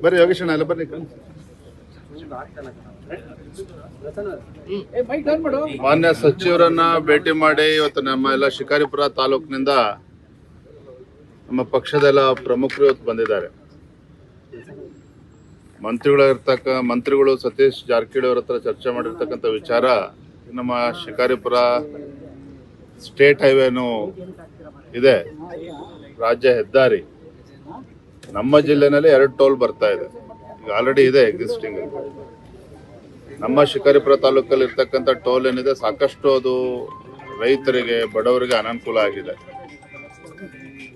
ಬರ್ರಿ ಯೋಗೇಶ್ ಅಣ್ಣ ಎಲ್ಲ ಬರ್ರಿ. ಮಾನ್ಯ ಸಚಿವರನ್ನ ಭೇಟಿ ಮಾಡಿ ಇವತ್ತು ನಮ್ಮ ಎಲ್ಲ ಶಿಕಾರಿಪುರ ತಾಲೂಕಿನಿಂದ ನಮ್ಮ ಪಕ್ಷದೆಲ್ಲ ಪ್ರಮುಖರು ಇವತ್ತು ಬಂದಿದ್ದಾರೆ. ಮಂತ್ರಿಗಳು ಸತೀಶ್ ಜಾರಕಿಹೊಳಿ ಅವರ ಹತ್ರ ಚರ್ಚೆ ಮಾಡಿರ್ತಕ್ಕಂಥ ವಿಚಾರ ನಮ್ಮ ಶಿಕಾರಿಪುರ ಸ್ಟೇಟ್ ಹೈವೇನು ಇದೆ, ರಾಜ್ಯ ಹೆದ್ದಾರಿ. ನಮ್ಮ ಜಿಲ್ಲೆನಲ್ಲಿ 2 ಟೋಲ್ ಬರ್ತಾ ಇದೆ, ಈಗ ಆಲ್ರೆಡಿ ಇದೆ ಎಕ್ಸಿಸ್ಟಿಂಗ್. ನಮ್ಮ ಶಿಕಾರಿಪುರ ತಾಲೂಕಲ್ಲಿ ಇರ್ತಕ್ಕಂಥ ಟೋಲ್ ಏನಿದೆ ಸಾಕಷ್ಟು ಅದು ರೈತರಿಗೆ ಬಡವರಿಗೆ ಅನಾನುಕೂಲ ಆಗಿದೆ.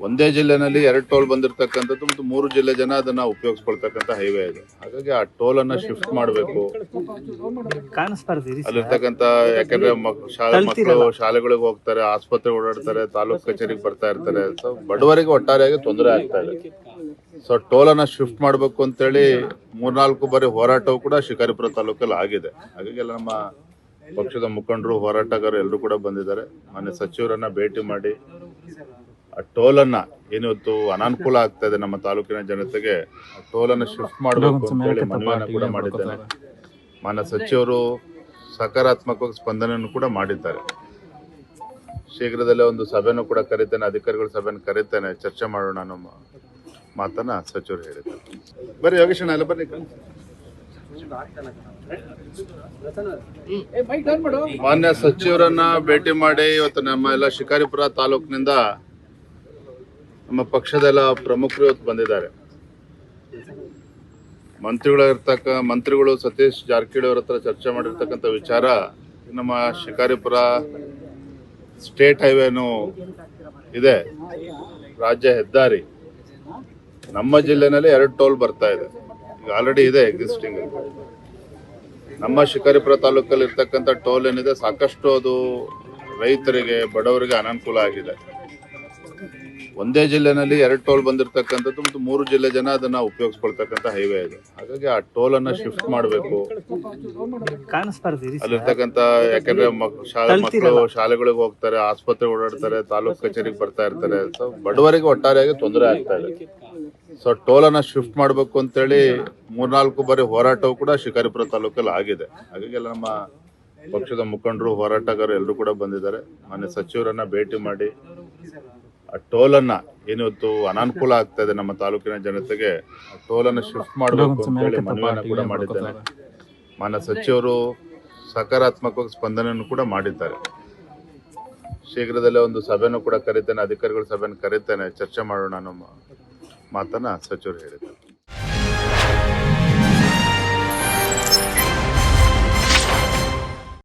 ಒಂದೇ ಜಿಲ್ಲೆನಲ್ಲಿ 2 ಟೋಲ್ ಬಂದಿರತಕ್ಕಂಥದ್ದು ಮತ್ತು 3 ಜಿಲ್ಲೆ ಜನ ಅದನ್ನ ಉಪಯೋಗಿಸ್ಕೊಳ್ತಕ್ಕಂಥ ಹೈವೇ ಇದೆ. ಹಾಗಾಗಿ ಆ ಟೋಲ್ ಅನ್ನ ಶಿಫ್ಟ್ ಮಾಡಬೇಕು. ಅಲ್ಲಿರ್ತಕ್ಕಂಥ ಯಾಕಂದ್ರೆ ಮಕ್ಕಳು ಶಾಲೆಗಳಿಗೆ ಹೋಗ್ತಾರೆ, ಆಸ್ಪತ್ರೆ ಓಡಾಡ್ತಾರೆ, ತಾಲೂಕು ಕಚೇರಿಗೆ ಬರ್ತಾ ಇರ್ತಾರೆ. ಸೊ ಬಡವರಿಗೆ ಒಟ್ಟಾರೆಯಾಗಿ ತೊಂದರೆ ಆಗ್ತಾ ಇದೆ. ಸೊ ಟೋಲ್ ಅನ್ನ ಶಿಫ್ಟ್ ಮಾಡಬೇಕು ಅಂತೇಳಿ 3-4 ಬಾರಿ ಹೋರಾಟವು ಕೂಡ ಶಿಕಾರಿಪುರ ತಾಲೂಕಲ್ಲಿ ಆಗಿದೆ. ಹಾಗಾಗಿ ಎಲ್ಲ ನಮ್ಮ ಪಕ್ಷದ ಮುಖಂಡರು, ಹೋರಾಟಗಾರರು ಎಲ್ಲರೂ ಕೂಡ ಬಂದಿದ್ದಾರೆ. ಮಾನ್ಯ ಸಚಿವರನ್ನ ಭೇಟಿ ಮಾಡಿ ಆ ಟೋಲ್ ಅನ್ನ ಏನಿವತ್ತು ಅನಾನುಕೂಲ ಆಗ್ತಾ ಇದೆ ನಮ್ಮ ತಾಲೂಕಿನ ಜನತೆಗೆ, ಆ ಟೋಲ್ ಅನ್ನ ಶಿಫ್ಟ್ ಮಾಡಬೇಕು ಅಂತ ಹೇಳಿ ಮನವಿಯನ್ನು ಕೂಡ ಮಾಡಿದ್ದೇನೆ. ಮಾನ್ಯ ಸಚಿವರು ಸಕಾರಾತ್ಮಕವಾಗಿ ಸ್ಪಂದನೆಯನ್ನು ಕೂಡ ಮಾಡಿದ್ದಾರೆ. ಶೀಘ್ರದಲ್ಲೇ ಒಂದು ಸಭೆನೂ ಕೂಡ ಕರೀತೇನೆ, ಅಧಿಕಾರಿಗಳ ಸಭೆಯನ್ನು ಕರೀತೇನೆ, ಚರ್ಚೆ ಮಾಡೋಣ ನಮ್ಮ ಮಾತನ್ನ ಸಚಿವರು ಹೇಳಿದ್ದಾರೆ. ಬರ್ರಿ ಯೋಗೇಶ್ ಅಣ್ಣ ಎಲ್ಲ ಬರ್ರಿ. ಮಾನ್ಯ ಸಚಿವರನ್ನ ಭೇಟಿ ಮಾಡಿ ಇವತ್ತು ನಮ್ಮ ಎಲ್ಲ ಶಿಕಾರಿಪುರ ತಾಲೂಕಿನಿಂದ ನಮ್ಮ ಪಕ್ಷದೆಲ್ಲ ಪ್ರಮುಖರು ಇವತ್ತು ಬಂದಿದ್ದಾರೆ. ಮಂತ್ರಿಗಳು ಸತೀಶ್ ಜಾರಕಿಹೊಳಿ ಅವರ ಹತ್ರ ಚರ್ಚೆ ಮಾಡಿರ್ತಕ್ಕಂಥ ವಿಚಾರ ನಮ್ಮ ಶಿಕಾರಿಪುರ ಸ್ಟೇಟ್ ಹೈವೇನು ಇದೆ, ರಾಜ್ಯ ಹೆದ್ದಾರಿ. ನಮ್ಮ ಜಿಲ್ಲೆನಲ್ಲಿ 2 ಟೋಲ್ ಬರ್ತಾ ಇದೆ, ಈಗ ಆಲ್ರೆಡಿ ಇದೆ ಎಕ್ಸಿಸ್ಟಿಂಗ್. ನಮ್ಮ ಶಿಕಾರಿಪುರ ತಾಲೂಕಲ್ಲಿ ಇರ್ತಕ್ಕಂಥ ಟೋಲ್ ಏನಿದೆ ಸಾಕಷ್ಟು ಅದು ರೈತರಿಗೆ ಬಡವರಿಗೆ ಅನಾನುಕೂಲ ಆಗಿದೆ. ಒಂದೇ ಜಿಲ್ಲೆನಲ್ಲಿ 2 ಟೋಲ್ ಬಂದಿರತಕ್ಕಂಥದ್ದು ಮತ್ತು 3 ಜಿಲ್ಲೆ ಜನ ಅದನ್ನ ಉಪಯೋಗಿಸ್ಕೊಳ್ತಕ್ಕಂಥ ಹೈವೇ ಇದೆ. ಹಾಗಾಗಿ ಆ ಟೋಲ್ ಅನ್ನ ಶಿಫ್ಟ್ ಮಾಡಬೇಕು. ಅಲ್ಲಿರ್ತಕ್ಕಂಥ ಯಾಕಂದ್ರೆ ಮಕ್ಕಳು ಶಾಲೆಗಳಿಗೆ ಹೋಗ್ತಾರೆ, ಆಸ್ಪತ್ರೆ ಓಡಾಡ್ತಾರೆ, ತಾಲೂಕು ಕಚೇರಿಗೆ ಬರ್ತಾ ಇರ್ತಾರೆ. ಸೊ ಬಡವರಿಗೆ ಒಟ್ಟಾರೆಯಾಗಿ ತೊಂದರೆ ಆಗ್ತಾ ಇದೆ. ಸೊ ಟೋಲ್ ಅನ್ನ ಶಿಫ್ಟ್ ಮಾಡಬೇಕು ಅಂತೇಳಿ 3-4 ಬಾರಿ ಹೋರಾಟವು ಕೂಡ ಶಿಕಾರಿಪುರ ತಾಲೂಕಲ್ಲಿ ಆಗಿದೆ. ಹಾಗಾಗಿ ಎಲ್ಲ ನಮ್ಮ ಪಕ್ಷದ ಮುಖಂಡರು, ಹೋರಾಟಗಾರರು ಎಲ್ಲರೂ ಕೂಡ ಬಂದಿದ್ದಾರೆ. ಮಾನ್ಯ ಸಚಿವರನ್ನ ಭೇಟಿ ಮಾಡಿ ಆ ಟೋಲ್ ಅನ್ನ ಏನಿವತ್ತು ಅನಾನುಕೂಲ ಆಗ್ತಾ ಇದೆ ನಮ್ಮ ತಾಲೂಕಿನ ಜನತೆಗೆ, ಆ ಟೋಲ್ ಅನ್ನ ಶಿಫ್ಟ್ ಮಾಡಬೇಕು ಅಂತ ಹೇಳಿ ಮನವಿಯನ್ನು ಕೂಡ ಮಾಡಿದ್ದೇನೆ. ಮಾನ್ಯ ಸಚಿವರು ಸಕಾರಾತ್ಮಕವಾಗಿ ಸ್ಪಂದನೆಯನ್ನು ಕೂಡ ಮಾಡಿದ್ದಾರೆ. ಶೀಘ್ರದಲ್ಲೇ ಒಂದು ಸಭೆನೂ ಕೂಡ ಕರೀತೇನೆ, ಅಧಿಕಾರಿಗಳ ಸಭೆಯನ್ನು ಕರೀತೇನೆ, ಚರ್ಚೆ ಮಾಡೋಣ ನಮ್ಮ ಮಾತನ್ನ ಸಚಿವರು ಹೇಳಿದ್ದಾರೆ.